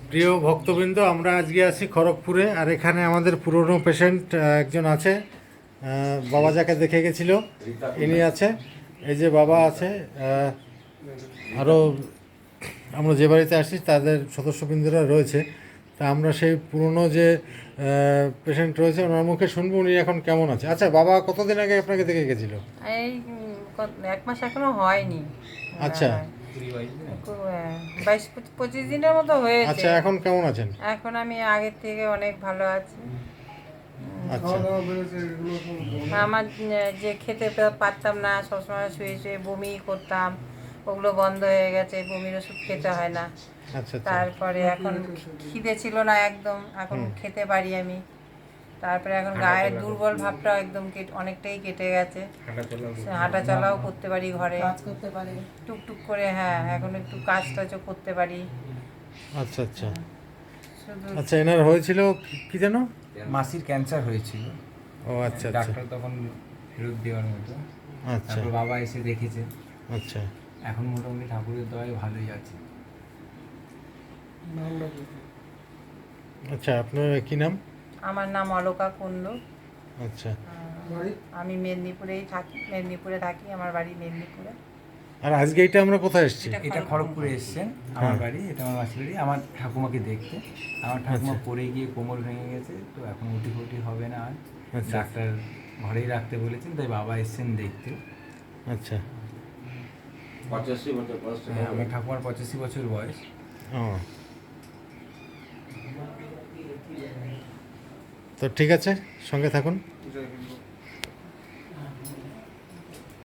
প্রিয় ভক্তবৃন্দ, আমরা আজকে আছি খড়গপুরে। আর এখানে আমাদের পুরনো পেশেন্ট একজন আছে, বাবা যাকে দেখে গেছিল ইনি আছে। এই যে বাবা আছে, আরও আমরা যে বাড়িতে আসছি তাদের সদস্যবৃন্দরা রয়েছে। তা আমরা সেই পুরনো যে পেশেন্ট রয়েছে ওনার মুখে শুনবো উনি এখন কেমন আছে। আচ্ছা বাবা কতদিন আগে আপনাকে দেখে গেছিল? এই 1 মাস এখনো হয়নি। আচ্ছা 22-25 দিনের মতো হয়েছে। আচ্ছা, এখন কেমন আছেন? এখন আমি আগের থেকে অনেক ভালো আছি। আচ্ছা আমার যে খেতে পারতাম না, সবসময় শুয়ে শুয়ে বমি করতাম, ওগুলো বন্ধ হয়ে গেছে। বমির ওষুধ খেতে হয় না। আচ্ছা আচ্ছা তারপরে এখন খিদে ছিল না একদম, এখন খেতে পারি আমি। তারপরে এখন গায়ের দুর্বল ভাবটা একদম অনেকটাই কেটে গেছে। হাঁটা চলাও করতে পারি, ঘরে কাজ করতে পারি টুকটুক করে। হ্যাঁ, এখন একটু কাজ টাজও করতে পারি। আচ্ছা আচ্ছা শুধু আচ্ছা, এনার হয়েছিল কি যেন? মাসির ক্যান্সার হয়েছিল। ও আচ্ছা আচ্ছা ডাক্তার তখন ফেরত দেওয়ার মতো। আচ্ছা তারপর বাবা এসে দেখেছে। আচ্ছা এখন মোটামুটি ঠাকুরের দয়ায় ভালোই আছে। আচ্ছা, আপনার কি নাম? আমার নাম অলকা কুণ্ডু। আচ্ছা, আমি মেদিনীপুরে থাকি। আমার বাড়ি মেদিনীপুরে। আর আজকে এটা আমরা কোথায় এসেছি? এটা খড়গপুরে এসছেন আমার বাড়ি, এটা আমার মাসির বাড়ি। আমার ঠাকুমাকে দেখতে। আমার ঠাকুমা আচ্ছা। পড়ে গিয়ে কোমর ভেঙে গেছে, তো এখন উটি ফুটি হবে না আর। আচ্ছা। ডাক্তার ঘরেই রাখতে বলেছেন, তাই বাবা এসছেন দেখতে। আচ্ছা 85 বছর হ্যাঁ, আমার ঠাকুমার 85 বছর বয়স। ও, তো ঠিক আছে, সঙ্গে থাকুন।